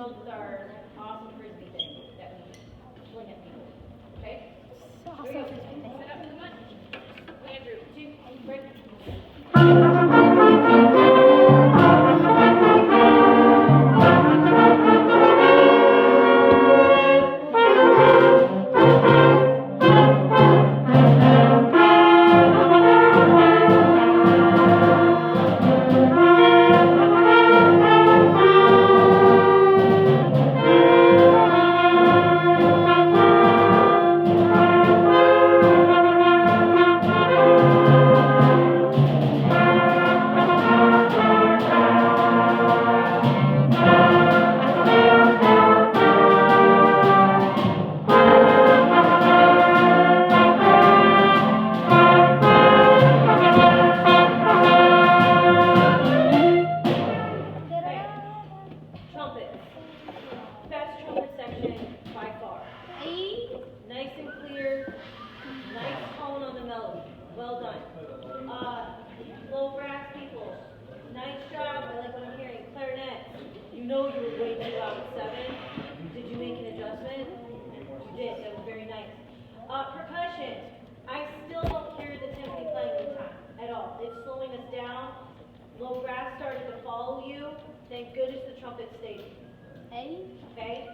know with our awesome frisbee thing that we fling at people. Okay? Awesome. Here we go. Set up in the mud. Andrew, 2, break. Trumpet. Best trumpet section by far. Nice and clear. Nice tone on the melody. Well done. Low brass people. Nice job. I like what I'm hearing. Clarinet. You know you were way too loud at 7. Did you make an adjustment? You did. That was very nice. Percussion. I still don't hear the timpani playing in time at all. It's slowing us down. Low brass started to follow you. Thank goodness the trumpet stayed. Okay?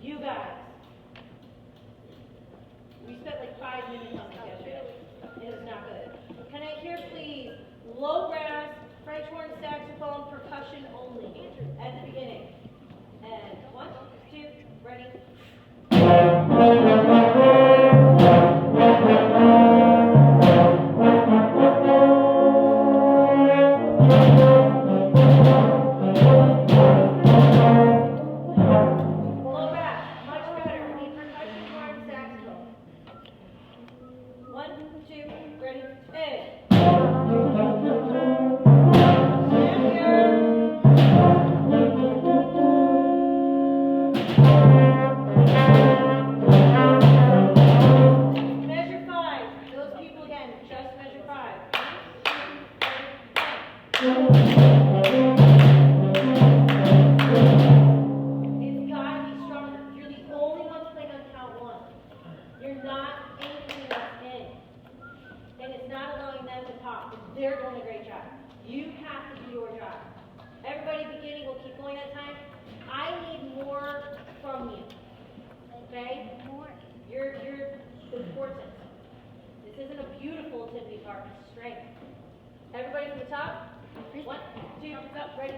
You guys. We spent like 5 minutes on this yesterday. It is not good. Can I hear please low brass, French horn, saxophone, percussion only at the beginning. And 1, 2, ready. Low brass, much better. We need percussion, horn, saxophone. 1, 2, ready, and. Stand here. Measure 5. Those people again, just measure 5. 1, 2, 3, 1. It's gotta be stronger. You're the only ones playing on count 1. You're not anchoring us in. And it's not allowing them to pop. They're doing a great job. You have to do your job. Everybody beginning will keep going that time. I need more from you. Okay? You're important. This isn't a beautiful timpani part, it's strength. Everybody from the top. 1, 2, up, ready.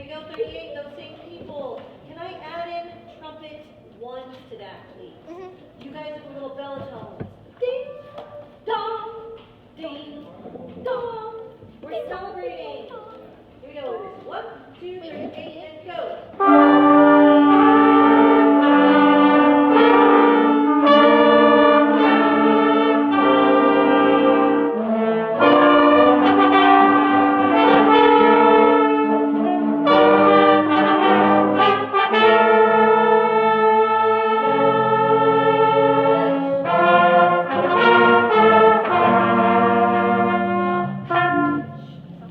we go, 38, those same people. Can I add in trumpet ones to that, please? You guys have a little bell tones. Ding, dong, ding, dong. We're celebrating. Here we go. 1, 2, 3, 8, and go.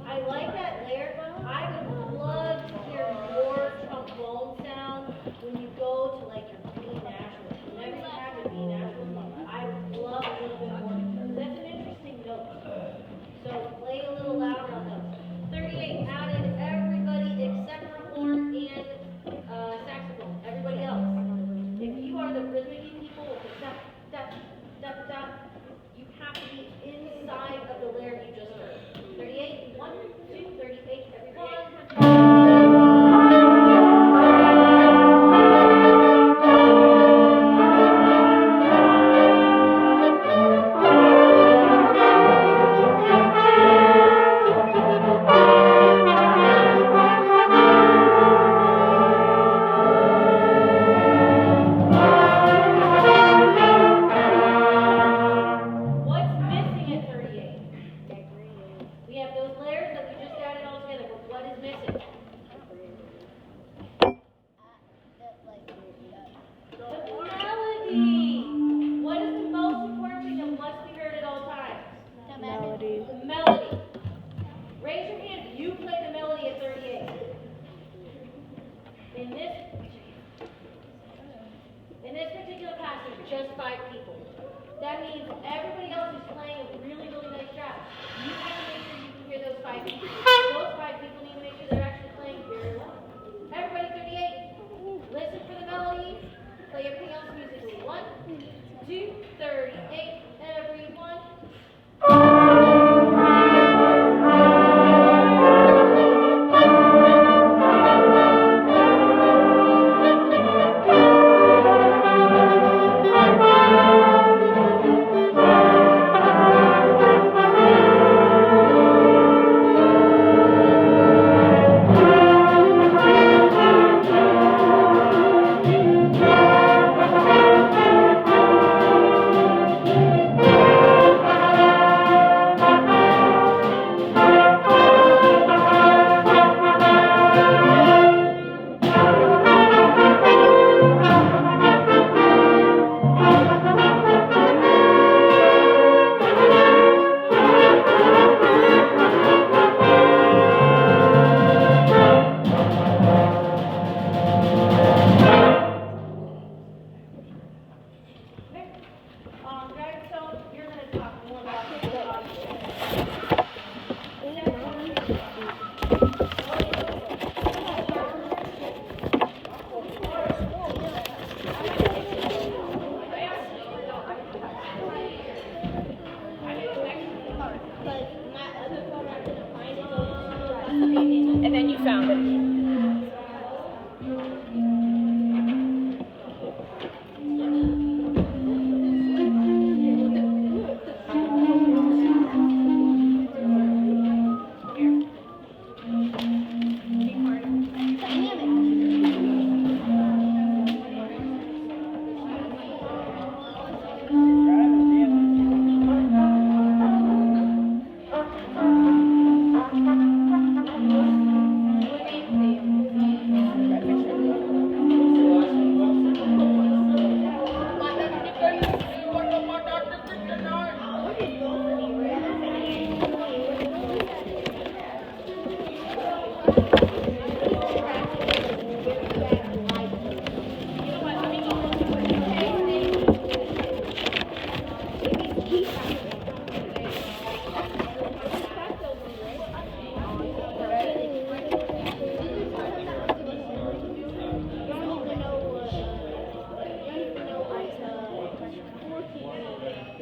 I like that layer. I would love to hear more trombone sound when you go to like your B naturals. Whenever you have a B natural, I would love a little bit more. That's an interesting note. So play a little louder on those. 38 added everybody except for horn and saxophone. Everybody else. If you are the rhythmic people with the da da da da, you have to be inside of the layer you just heard. 38, 1, 2, 38, everyone. What's missing at 38? We have those layers that we just added all together, but what is missing? The melody. What is the most important thing that must be heard at all times? The melody. The melody. Raise your hand if you play the melody at 38. In this particular passage, just 5 people. That means everybody else is playing a really, really nice job. You have to make sure you can hear those 5 people. Those 5 people need to make sure they're actually playing very well. Everybody 38, listen for the melody. Play everything else musically. 1, 2, 38, everyone. Guys, so you're going to talk more about And then you found it.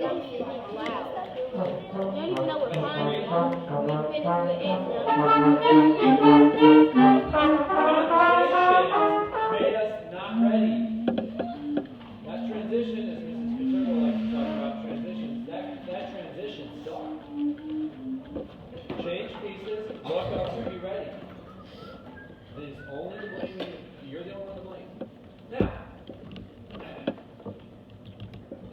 Thank you. And it's only to blame you. You're the only one to blame. Now,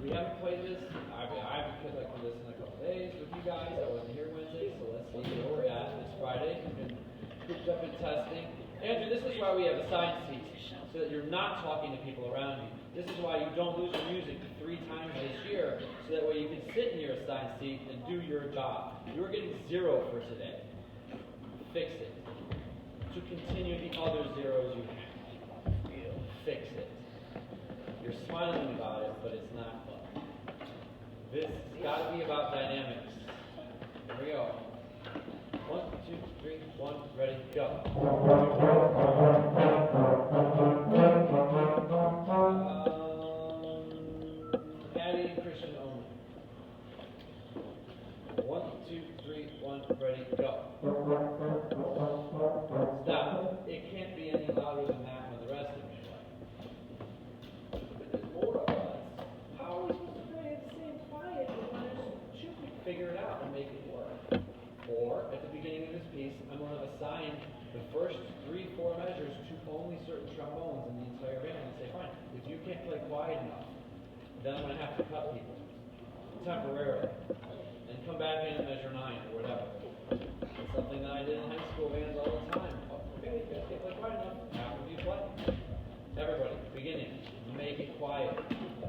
we haven't played this. I have to like this in a couple days with you guys. I wasn't here Wednesday, so let's see where we're at. It's Friday. We've been cooped up in testing. Andrew, this is why we have assigned seats, so that you're not talking to people around you. This is why you don't lose your music 3 times this year, so that way you can sit in your assigned seat and do your job. You are getting 0 for today. Fix it. To continue the other zeros you have. Fix it. You're smiling about it, but it's not fun. This has got to be about dynamics. Here we go. 1, 2, 3, 1, ready, go. Patty and Christian only. 1, 2, 3, 1, ready, go. Stop. It can't be any louder than that when the rest of me play. But there's more of us. How are we supposed to play at the same quiet when should we figure it out and make it work? Or, at the beginning of this piece, I'm going to assign the first 3, 4 measures to only certain trombones in the entire band and say, fine, if you can't play quiet enough, then I'm going to have to cut people temporarily and come back in at measure 9 or whatever. It's something that I did in high school bands all the time. Oh, okay, you guys can't play quiet enough. Half of you play. Everybody, beginning, make it quiet.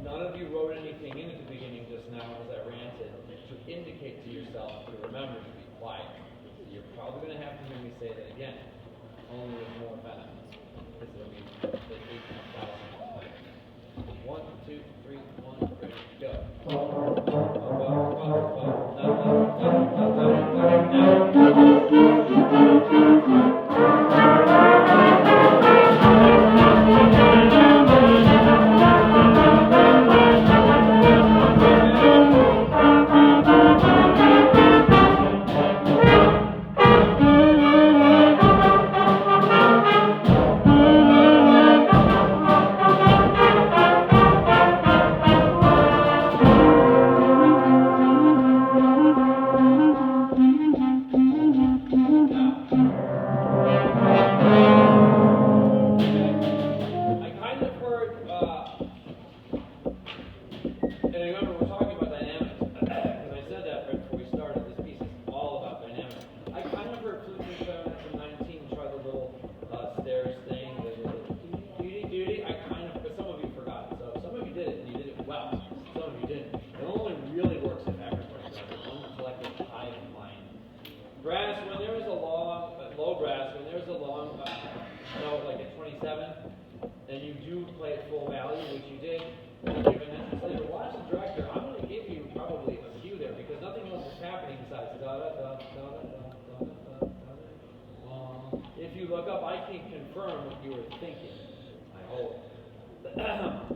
None of you wrote anything in at the beginning just now as I ranted to indicate to yourself to remember to be quiet. You're probably going to have to hear me say that again, only with more venom. Because it'll be the 18,000. 1, 2, 3, 1, ready, go.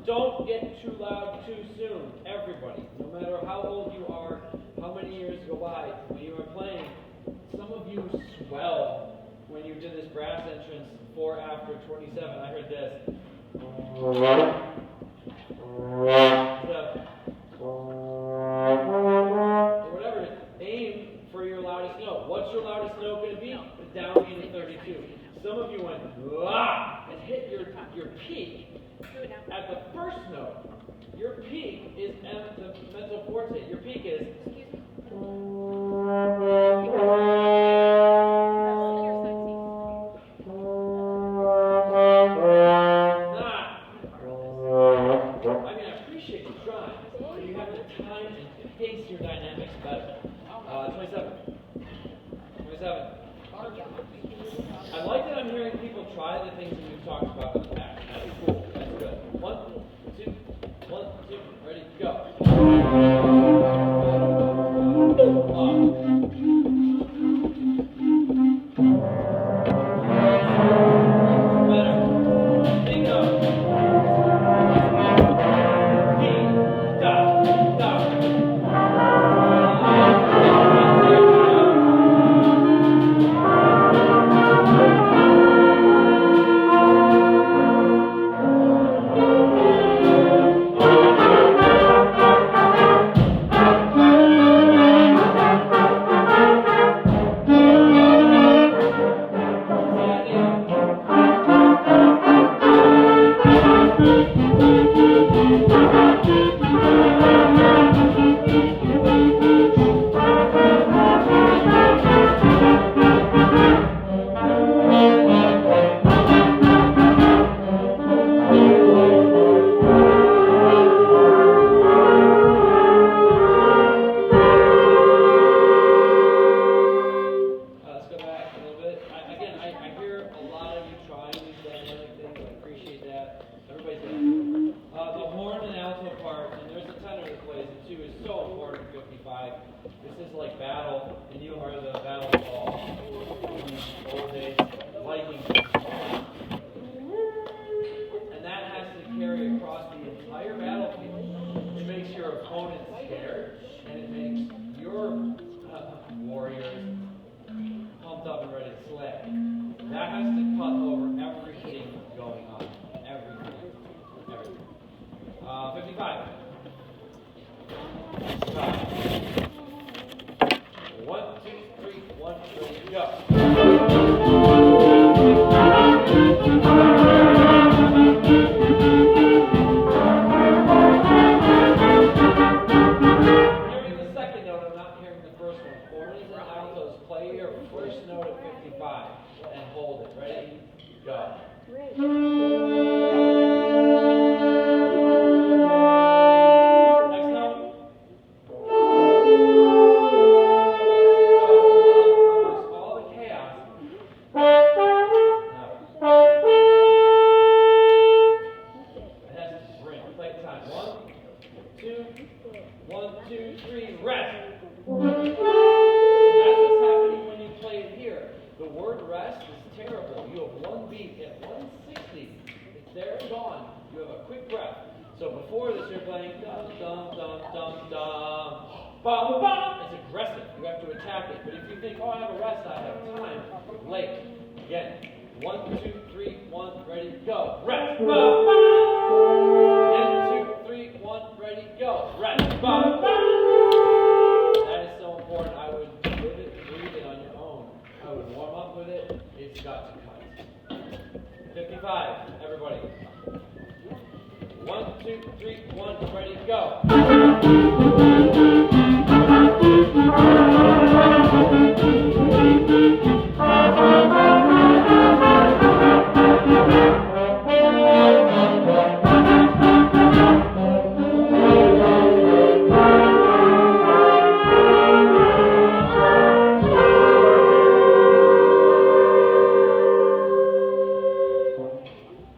Don't get too loud too soon, everybody. No matter how old you are, how many years go by, when you are playing, some of you swell when you did this brass entrance 4 after 27. I heard this. Or whatever. Aim for your loudest note. What's your loudest note going to be? The downbeat of 32. Some of you went, "Wah!" and hit your peak. At the first note, your peak is at the mezzo forte. Your peak is. I mean, I appreciate you trying, but you have the time and pace your dynamics better. 27. 27. I like that I'm hearing people try the things that we've talked about in the past. That's cool. That's good. 1, 2, 1, 2, ready, go. Better. Bingo. That has to cut over everything going on. Everything. 55. 55. 1, 2, 3, 1, 2, go. Hearing the second note, I'm not hearing the first one. Horns and altos, play your first note at 55 and hold it. Ready? Go. Next note. So, amongst all the chaos, it has to ring. Play time. 1, 2, 1, 2, 3, rest. That's what's happening when you play it here. The word rest is terrible. You have one beat at 160. It's there and gone. You have a quick breath. So before this, you're playing dum dum dum dum dum. Bum bum. It's aggressive. You have to attack it. But if you think, oh, I have a rest, I have time. Late. Again. 1, 2, 3, 1, ready, go. Rest. Bum bum. Again. 2, 3, 1, ready, go. Rest. Bum bum. That is so important. I would live it, breathe it on your own. I would warm up with it. It's got to cut. 55, everybody. 1, 2, 3, 1, ready, go.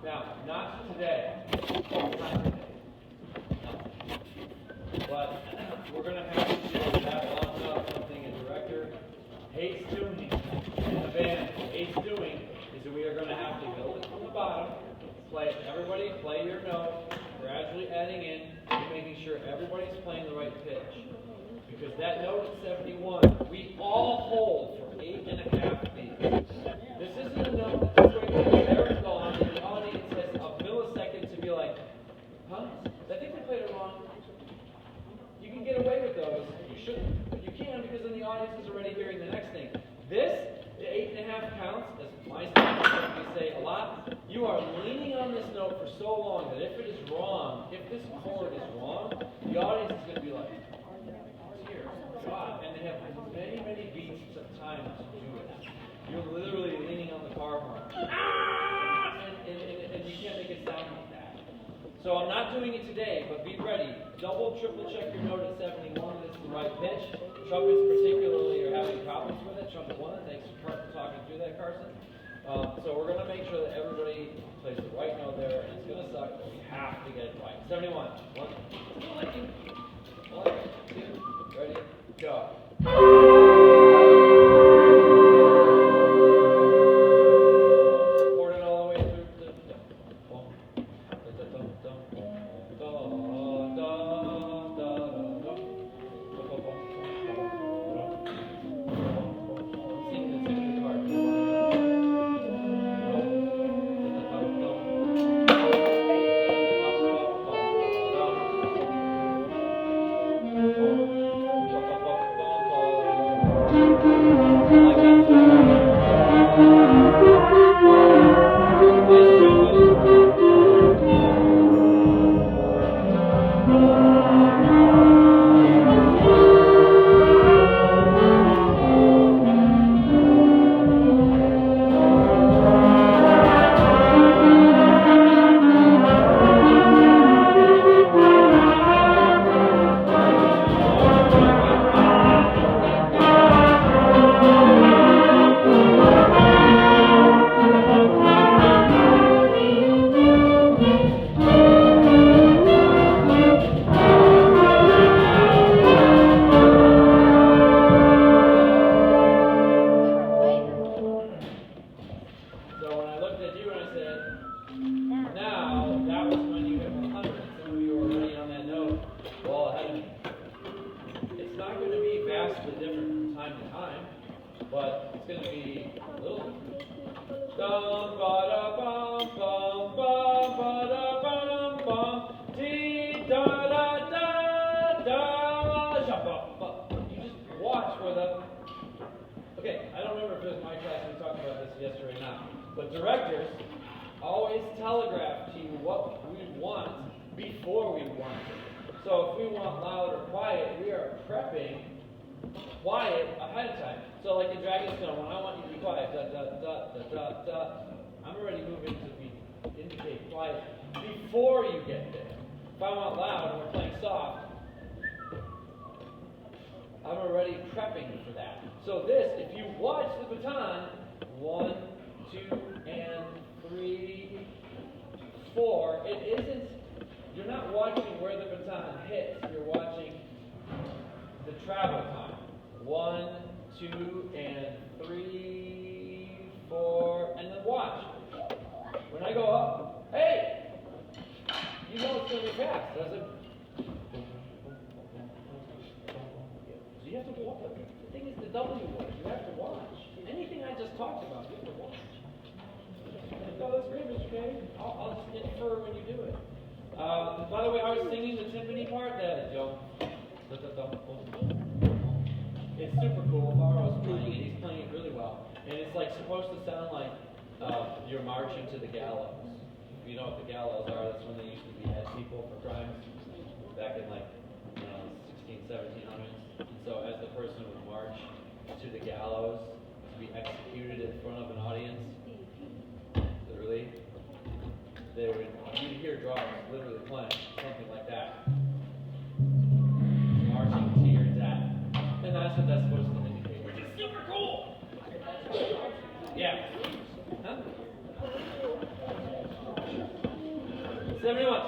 Now, not today. But we're going to have to have locked up something a director hates doing in the band. Hates doing is that we are going to have to build it from the bottom. Everybody play your note, gradually adding in, and making sure everybody's playing the right pitch. Because that note at 71, we all hold for 8.5 beats. This isn't a note that's going to be there and gone, and the audience has a millisecond to be like, huh? I think they played it wrong. You can get away with those. You shouldn't, but you can because then the audience is already hearing the next thing. This, the 8.5 counts, as my students say a lot, you are leaning on this note for so long that if it is wrong, if this chord is wrong, the audience is going to be like, dear God, and they have many, many beats of time to do it. You're literally leaning on the car horn. And you can't make it sound like that. So I'm not doing it today, but be ready. Double, triple check your note at 71 that it's the right pitch. Trumpets particularly are having problems with it. Trumpet 1, thanks for talking through that, Carson. So we're going to make sure that everybody plays the right note there, and it's going to suck, but we have to get it right. 71. 1, 2, ready, go. Support it all the way through the Sing the part. Dum ba da bum bum bum ba da bum bum. Dee da da da da sha ba ba. You just watch where the. Okay, I don't remember if it was my class we talked about this yesterday or not, but directors always telegraph to you what we want before we want it. So if we want loud or quiet, we are prepping quiet ahead of time. So like in Dragon's Stone, when I want you to be quiet, da da da da da da, I'm already moving to indicate quiet before you get there. If I want loud and we're playing soft, I'm already prepping for that. So this, if you watch the baton, 1, 2, and 3, 4, it isn't, you're not watching where the baton hits, you're watching the travel time. 1, 2, and 3, 4, and then watch. When I go up, hey! You know it's going to be fast, does it? So you have to watch. The thing is the W word, you have to watch. Anything I just talked about, you have to watch. Oh, that's great, Mr. K. I'll just infer when you do it. By the way, I was singing the timpani part. It's super cool. Faro's playing it. He's playing it really well. And it's like supposed to sound like you're marching to the gallows. If you know what the gallows are, that's when they used to behead people for crimes back in like 1700s. And so as the person would march to the gallows to be executed in front of an audience, literally, you'd hear drums literally playing, something like that. Marching to your death. And that's what that's supposed to indicate, which is super cool! Yeah. Huh? 71.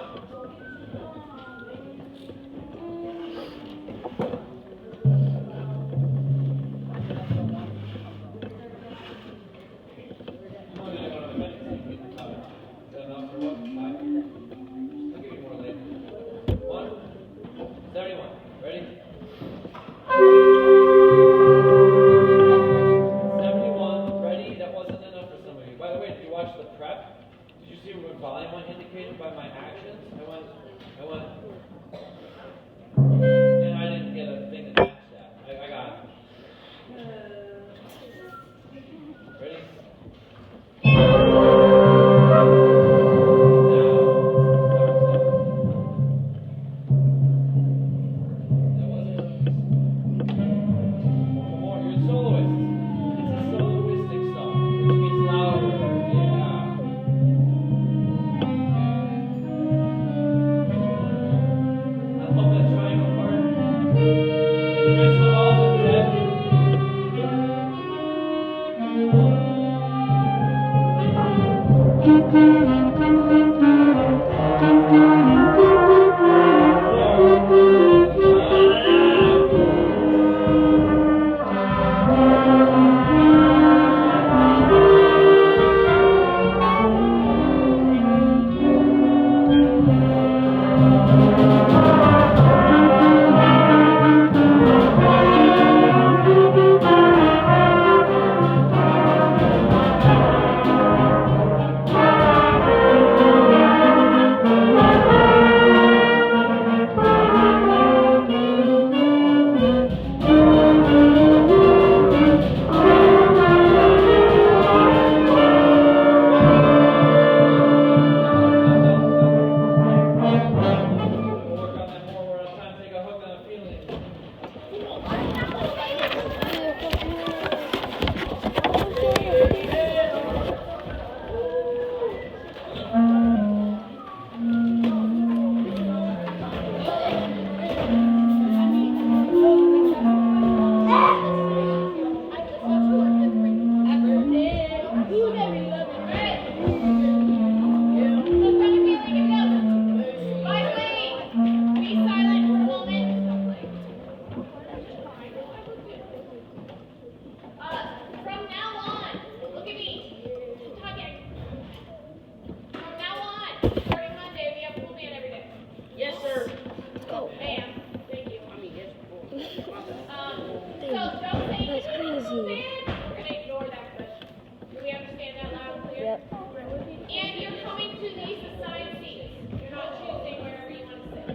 Yep. And you're coming to these assigned seats. You're not choosing wherever you want to sit.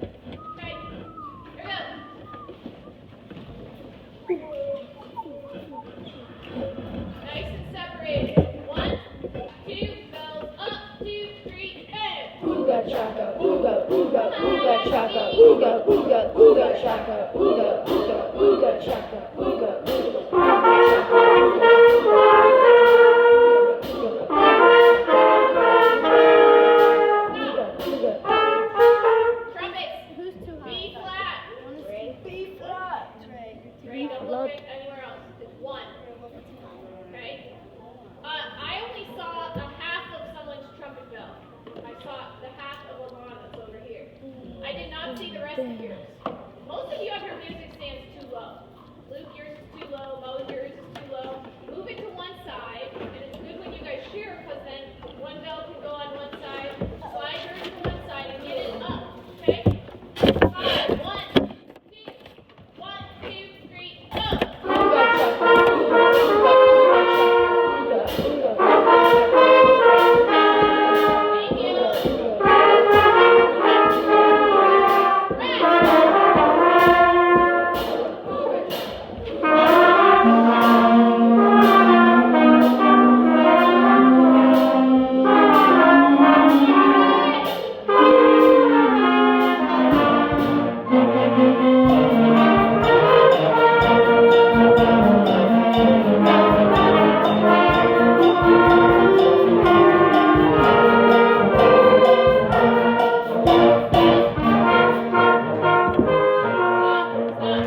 Okay, here we go. Nice and separated. 1, 2, bells up, 2, 3, and. Ooga chaka, ooga, ooga, ooga chaka, ooga, ooga, ooga chaka, ooga, ooga, ooga chaka, ooga, ooga, Trumpets. Who's too B high? flat. B flat. Three, don't look at anywhere else. It's 1. Okay? I only saw the half of someone's trumpet bell. I saw the half of Alana's over here. I did not see the rest of yours. Most of you have your music stands too low. Luke, yours is too low. Mo, yours is too low. Move it to one side, and it's good when you guys share because then one bell can go on one side. Slide yours to one side and get it up. Okay? 5, 1, 2, 1, 2, 3, go. Thank you.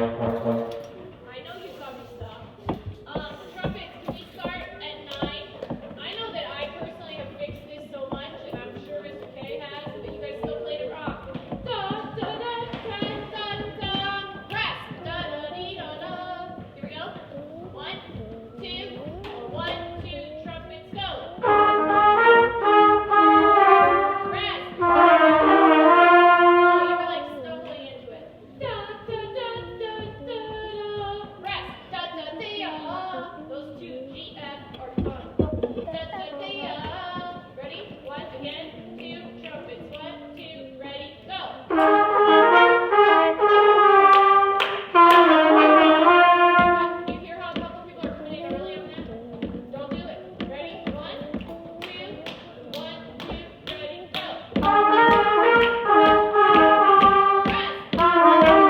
I know you saw me stop. Trumpets, can we start at 9? I know that I personally have fixed this so much, and I'm sure Mr. K has, but you guys still played it wrong. Da da da da da da. Rest. Da da dee da da. Here we go. 1, 2, 1, 2. Trumpets go. Rest. Oh, you were like stumbling into it. Da da da da da da. Rest. Da da dee Those two G F are fun. Da da dee Ready? 1 again. 2 trumpets. 1, 2. Ready? Go. You hear how a couple people are coming in early on that? Don't do it. Ready? 1, 2. 1, 2. Ready? Go.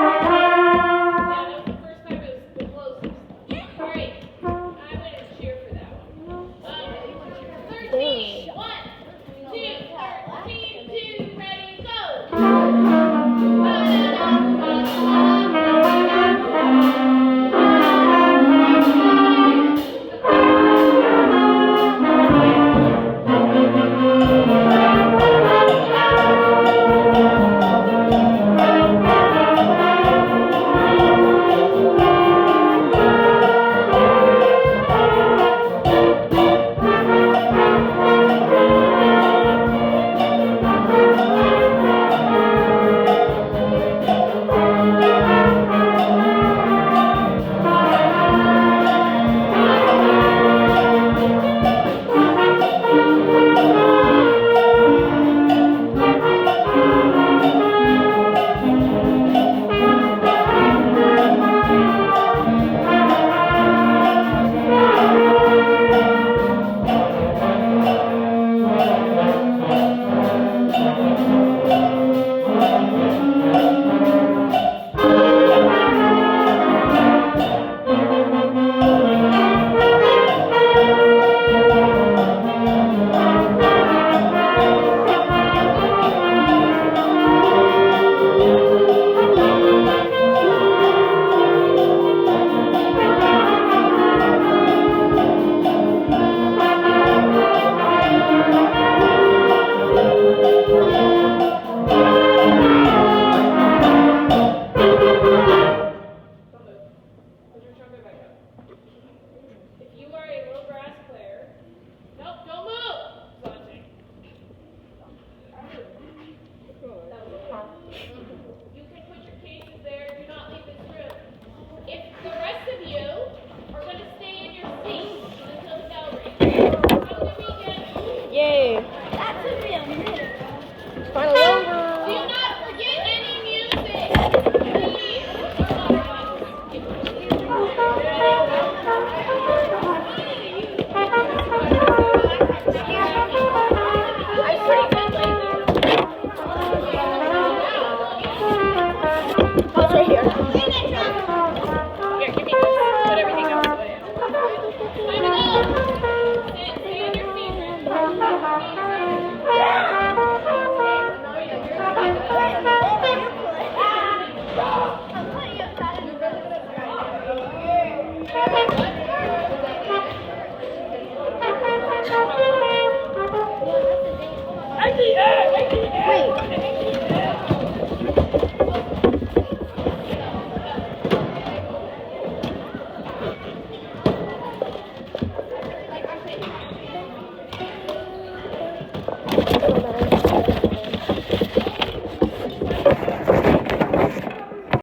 Yeah, that was the first time it was the closest. Alright, I wouldn't cheer for that one. 13, 1, 2, 13, 2, ready, go! What?